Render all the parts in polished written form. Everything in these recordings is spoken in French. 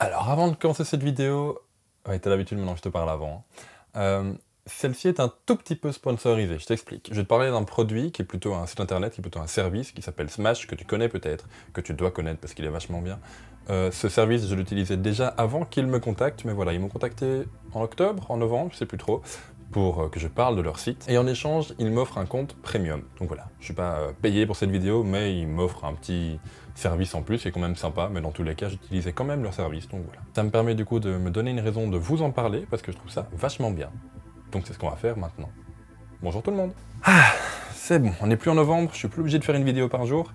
Alors, avant de commencer cette vidéo, ouais, t'as l'habitude maintenant que je te parle avant, hein. Celle-ci est un tout petit peu sponsorisée, je t'explique. Je vais te parler d'un produit qui est plutôt un site internet, qui est plutôt un service, qui s'appelle Smash, que tu connais peut-être, que tu dois connaître parce qu'il est vachement bien. Ce service, je l'utilisais déjà avant qu'il me contacte, mais voilà, ils m'ont contacté en octobre, en novembre, je sais plus trop, pour que je parle de leur site. Et en échange, ils m'offrent un compte premium. Donc voilà, je suis pas payé pour cette vidéo, mais ils m'offrent un petit service en plus, qui est quand même sympa, mais dans tous les cas, j'utilisais quand même leur service, donc voilà. Ça me permet du coup de me donner une raison de vous en parler, parce que je trouve ça vachement bien. Donc c'est ce qu'on va faire maintenant. Bonjour tout le monde. Ah, c'est bon, on n'est plus en novembre, je suis plus obligé de faire une vidéo par jour,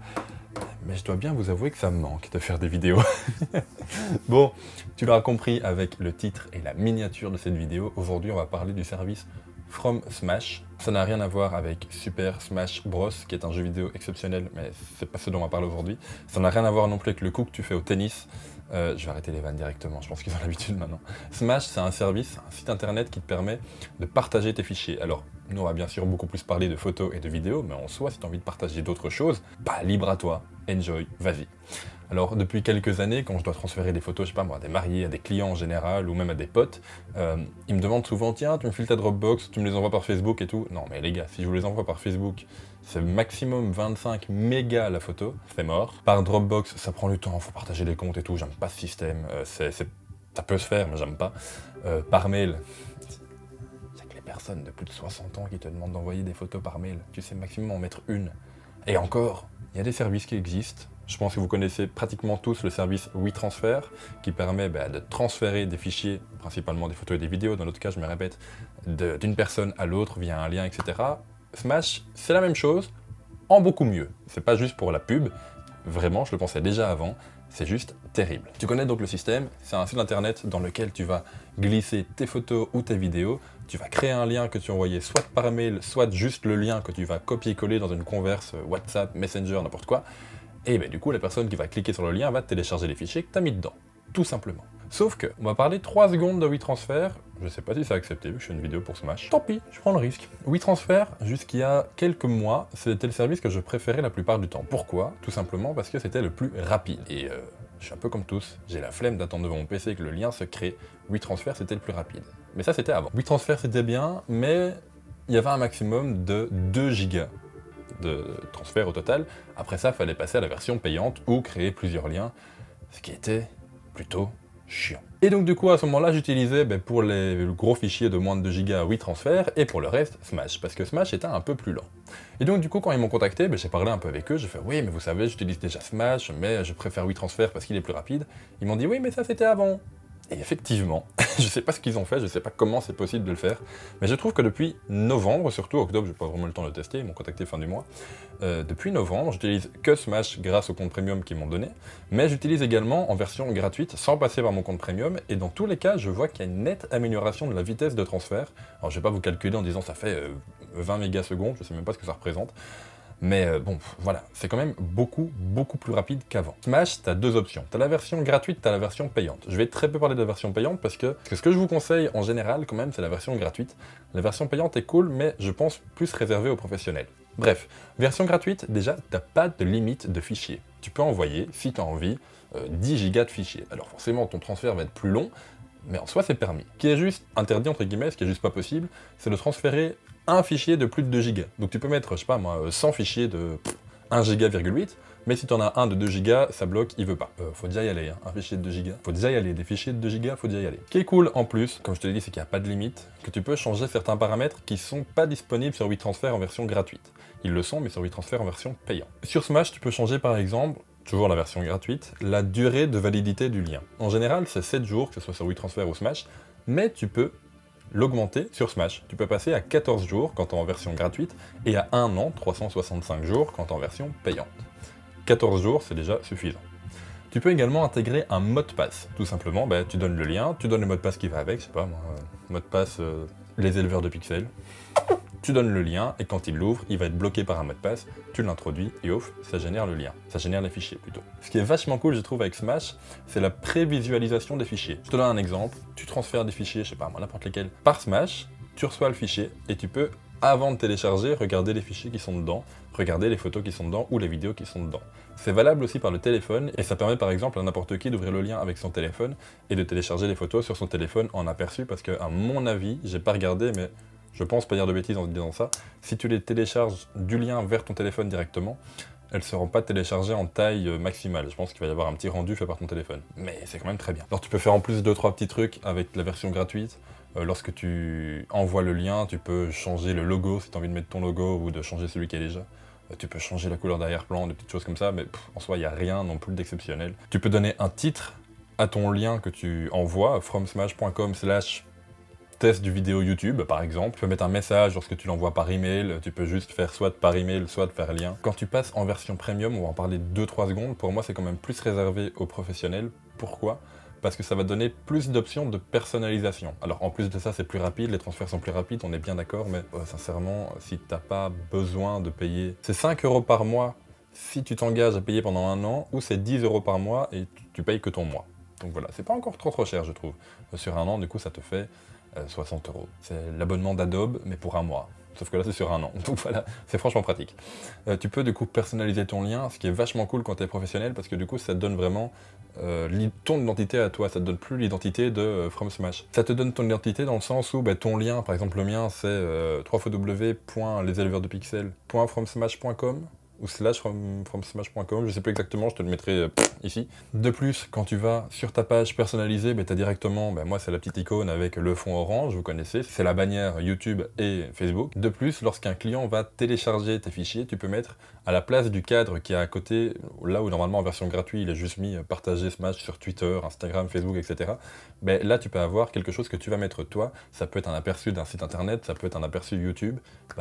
mais je dois bien vous avouer que ça me manque de faire des vidéos. Bon, tu l'auras compris avec le titre et la miniature de cette vidéo, aujourd'hui on va parler du service From Smash. Ça n'a rien à voir avec Super Smash Bros, qui est un jeu vidéo exceptionnel, mais c'est pas ce dont on va parler aujourd'hui. Ça n'a rien à voir non plus avec le coup que tu fais au tennis. Je vais arrêter les vannes directement, je pense qu'ils ont l'habitude maintenant. Smash, c'est un service, un site internet qui te permet de partager tes fichiers. Alors, nous on va bien sûr beaucoup plus parler de photos et de vidéos, mais en soi, si tu as envie de partager d'autres choses, bah libre à toi, enjoy, vas-y. Alors, depuis quelques années, quand je dois transférer des photos, je sais pas moi, à des mariés, à des clients en général, ou même à des potes, ils me demandent souvent, tiens, tu me files ta Dropbox, tu me les envoies par Facebook et tout. Non, mais les gars, si je vous les envoie par Facebook, c'est maximum 25 mégas la photo, c'est mort. Par Dropbox, ça prend du temps, faut partager les comptes et tout, j'aime pas ce système, ça peut se faire, mais j'aime pas. Par mail, il y a que les personnes de plus de 60 ans qui te demandent d'envoyer des photos par mail, tu sais maximum en mettre une. Et encore, il y a des services qui existent. Je pense que vous connaissez pratiquement tous le service WeTransfer, qui permet de transférer des fichiers, principalement des photos et des vidéos, dans notre cas je me répète, d'une personne à l'autre via un lien, etc. Smash, c'est la même chose, en beaucoup mieux. C'est pas juste pour la pub, vraiment, je le pensais déjà avant, c'est juste terrible. Tu connais donc le système, c'est un site internet dans lequel tu vas glisser tes photos ou tes vidéos, tu vas créer un lien que tu envoyais soit par mail, soit juste le lien que tu vas copier-coller dans une converse WhatsApp, Messenger, n'importe quoi, et du coup la personne qui va cliquer sur le lien va télécharger les fichiers que tu as mis dedans, tout simplement. Sauf que, on va parler 3 secondes de WeTransfer, je sais pas si c'est accepté vu que je fais une vidéo pour Smash, tant pis, je prends le risque. WeTransfer, jusqu'il y a quelques mois, c'était le service que je préférais la plupart du temps. Pourquoi? Tout simplement parce que c'était le plus rapide. Et je suis un peu comme tous, j'ai la flemme d'attendre devant mon PC que le lien se crée. WeTransfer c'était le plus rapide. Mais ça c'était avant. WeTransfer c'était bien, mais il y avait un maximum de 2 gigas de transfert au total. Après ça, il fallait passer à la version payante ou créer plusieurs liens, ce qui était plutôt chiant. Et donc du coup, à ce moment-là, j'utilisais pour les gros fichiers de moins de 2 gigas WeTransfer et pour le reste, Smash, parce que Smash était un peu plus lent. Et donc du coup, quand ils m'ont contacté, j'ai parlé un peu avec eux, j'ai fait « Oui, mais vous savez, j'utilise déjà Smash, mais je préfère WeTransfer parce qu'il est plus rapide. » Ils m'ont dit « Oui, mais ça c'était avant. » Et effectivement, je sais pas ce qu'ils ont fait, je sais pas comment c'est possible de le faire, mais je trouve que depuis novembre, surtout octobre, j'ai pas vraiment le temps de le tester, ils m'ont contacté fin du mois, depuis novembre, j'utilise que Smash grâce au compte premium qu'ils m'ont donné, mais j'utilise également en version gratuite, sans passer par mon compte premium, et dans tous les cas, je vois qu'il y a une nette amélioration de la vitesse de transfert. Alors je vais pas vous calculer en disant ça fait 20 mégasecondes, je sais même pas ce que ça représente, mais bon, voilà, c'est quand même beaucoup plus rapide qu'avant. Smash, t'as 2 options. T'as la version gratuite, t'as la version payante. Je vais très peu parler de la version payante parce que ce que je vous conseille en général, quand même, c'est la version gratuite. La version payante est cool, mais je pense plus réservée aux professionnels. Bref, version gratuite, déjà, t'as pas de limite de fichiers. Tu peux envoyer, si t'as envie, 10 gigas de fichiers. Alors forcément, ton transfert va être plus long, mais en soi, c'est permis. Ce qui est juste interdit, entre guillemets, ce qui est juste pas possible, c'est de transférer un fichier de plus de 2 gigas. Donc tu peux mettre, je sais pas moi, 100 fichiers de 1 giga,8, mais si tu en as un de 2 gigas, ça bloque, il veut pas. Faut déjà y aller, hein, un fichier de 2 gigas. Faut déjà y aller, des fichiers de 2 gigas, faut déjà y aller. Ce qui est cool en plus, comme je te l'ai dit, c'est qu'il n'y a pas de limite, que tu peux changer certains paramètres qui sont pas disponibles sur WeTransfer en version gratuite. Ils le sont, mais sur WeTransfer en version payante. Sur Smash, tu peux changer par exemple, toujours la version gratuite, la durée de validité du lien. En général, c'est 7 jours, que ce soit sur WeTransfer ou Smash, mais tu peux l'augmenter sur Smash. Tu peux passer à 14 jours quand t'es en version gratuite et à 1 an, 365 jours quand t'es en version payante. 14 jours, c'est déjà suffisant. Tu peux également intégrer un mot de passe. Tout simplement, tu donnes le lien, tu donnes le mot de passe qui va avec, je sais pas moi, mot de passe les éleveurs de pixels. Tu donnes le lien et quand il l'ouvre, il va être bloqué par un mot de passe, tu l'introduis et ouf, ça génère le lien. Ça génère les fichiers plutôt. Ce qui est vachement cool, je trouve, avec Smash, c'est la prévisualisation des fichiers. Je te donne un exemple, tu transfères des fichiers, je sais pas moi, n'importe lesquels, par Smash, tu reçois le fichier et tu peux avant de télécharger, regardez les fichiers qui sont dedans, regardez les photos qui sont dedans ou les vidéos qui sont dedans. C'est valable aussi par le téléphone, et ça permet par exemple à n'importe qui d'ouvrir le lien avec son téléphone et de télécharger les photos sur son téléphone en aperçu, parce que à mon avis, j'ai pas regardé, mais je pense pas dire de bêtises en te disant ça, si tu les télécharges du lien vers ton téléphone directement, elles ne seront pas téléchargées en taille maximale. Je pense qu'il va y avoir un petit rendu fait par ton téléphone. Mais c'est quand même très bien. Alors tu peux faire en plus 2-3 petits trucs avec la version gratuite. Lorsque tu envoies le lien, tu peux changer le logo si tu as envie de mettre ton logo ou de changer celui qui est déjà. Tu peux changer la couleur d'arrière-plan, des petites choses comme ça, mais en soi, il n'y a rien non plus d'exceptionnel. Tu peux donner un titre à ton lien que tu envoies, fromsmash.com/test du vidéo YouTube, par exemple. Tu peux mettre un message lorsque tu l'envoies par email, tu peux juste faire soit par email, soit faire lien. Quand tu passes en version premium, on va en parler 2-3 secondes, pour moi c'est quand même plus réservé aux professionnels. Pourquoi ? Parce que ça va donner plus d'options de personnalisation. Alors en plus de ça, c'est plus rapide, les transferts sont plus rapides, on est bien d'accord, mais sincèrement, si t'as pas besoin de payer, c'est 5 € par mois si tu t'engages à payer pendant 1 an, ou c'est 10 € par mois et tu payes que ton mois. Donc voilà, c'est pas encore trop cher je trouve. Sur 1 an, du coup, ça te fait 60 €. C'est l'abonnement d'Adobe, mais pour 1 mois. Sauf que là, c'est sur 1 an. Donc voilà, c'est franchement pratique. Tu peux du coup personnaliser ton lien, ce qui est vachement cool quand tu es professionnel, parce que du coup, ça te donne vraiment ton identité à toi. Ça te donne plus l'identité de FromSmash. Ça te donne ton identité dans le sens où ton lien, par exemple le mien, c'est www.leséleveursdepixels.fromsmash.com ou /fromsmash.com, je sais plus exactement, je te le mettrai ici. De plus, quand tu vas sur ta page personnalisée, tu as directement, moi c'est la petite icône avec le fond orange, vous connaissez, c'est la bannière YouTube et Facebook. De plus, lorsqu'un client va télécharger tes fichiers, tu peux mettre à la place du cadre qui est à côté, là où normalement en version gratuite, il est juste mis partager Smash sur Twitter, Instagram, Facebook, etc. Là tu peux avoir quelque chose que tu vas mettre toi, ça peut être un aperçu d'un site internet, ça peut être un aperçu YouTube.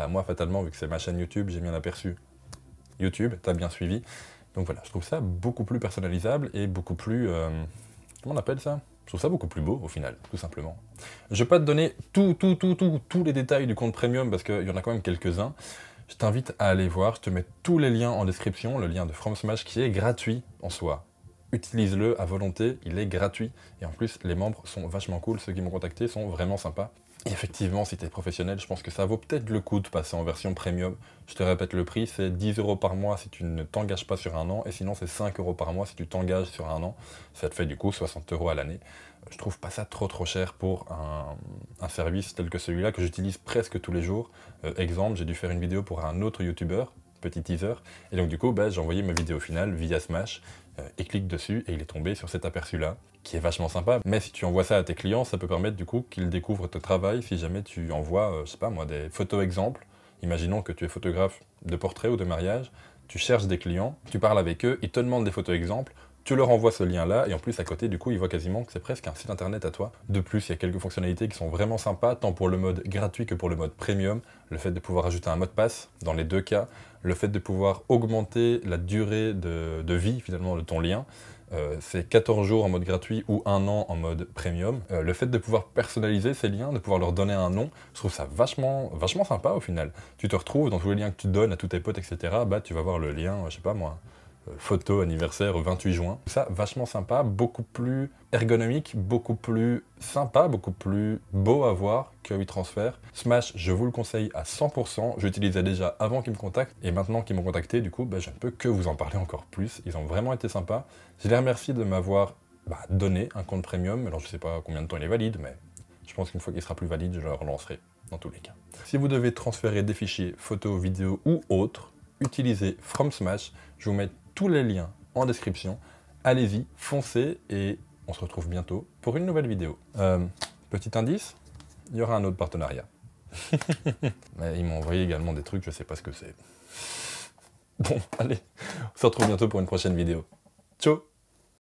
Moi fatalement, vu que c'est ma chaîne YouTube, j'ai mis un aperçu YouTube, t'as bien suivi. Donc voilà, je trouve ça beaucoup plus personnalisable et beaucoup plus... comment on appelle ça ? Je trouve ça beaucoup plus beau au final, tout simplement. Je vais pas te donner tous les détails du compte premium parce qu'il y en a quand même quelques-uns. Je t'invite à aller voir, je te mets tous les liens en description, le lien de FromSmash qui est gratuit en soi. Utilise-le à volonté, il est gratuit. Et en plus, les membres sont vachement cool, ceux qui m'ont contacté sont vraiment sympas. Et effectivement, si tu es professionnel, je pense que ça vaut peut-être le coup de passer en version premium. Je te répète le prix, c'est 10 € par mois si tu ne t'engages pas sur 1 an, et sinon c'est 5 € par mois si tu t'engages sur 1 an. Ça te fait du coup 60 € à l'année. Je trouve pas ça trop cher pour un service tel que celui-là que j'utilise presque tous les jours. Exemple, j'ai dû faire une vidéo pour un autre youtubeur, petit teaser, et donc du coup j'ai envoyé ma vidéo finale via Smash, et clique dessus et il est tombé sur cet aperçu-là, qui est vachement sympa. Mais si tu envoies ça à tes clients, ça peut permettre du coup qu'ils découvrent ton travail si jamais tu envoies, je sais pas moi, des photos exemples. Imaginons que tu es photographe de portrait ou de mariage, tu cherches des clients, tu parles avec eux, ils te demandent des photos exemples, tu leur envoies ce lien-là, et en plus à côté, du coup, ils voient quasiment que c'est presque un site internet à toi. De plus, il y a quelques fonctionnalités qui sont vraiment sympas, tant pour le mode gratuit que pour le mode premium. Le fait de pouvoir ajouter un mot de passe, dans les deux cas. Le fait de pouvoir augmenter la durée de vie, finalement, de ton lien. C'est 14 jours en mode gratuit ou 1 an en mode premium. Le fait de pouvoir personnaliser ces liens, de pouvoir leur donner un nom, je trouve ça vachement sympa au final. Tu te retrouves dans tous les liens que tu donnes à tous tes potes, etc. Tu vas voir le lien, je sais pas moi, photo anniversaire 28 juin. Ça, vachement sympa, beaucoup plus ergonomique, beaucoup plus sympa, beaucoup plus beau à voir que WeTransfer. Smash, je vous le conseille à 100%. J'utilisais déjà avant qu'ils me contactent et maintenant qu'ils m'ont contacté, du coup, je ne peux que vous en parler encore plus. Ils ont vraiment été sympas. Je les remercie de m'avoir donné un compte premium. Alors, je sais pas combien de temps il est valide, mais je pense qu'une fois qu'il sera plus valide, je le relancerai dans tous les cas. Si vous devez transférer des fichiers photos, vidéos ou autres, utilisez FromSmash. Je vous mets tous les liens en description. Allez-y, foncez et on se retrouve bientôt pour une nouvelle vidéo. Petit indice, il y aura un autre partenariat. Mais ils m'ont envoyé également des trucs, je sais pas ce que c'est. Bon, allez, on se retrouve bientôt pour une prochaine vidéo. Ciao!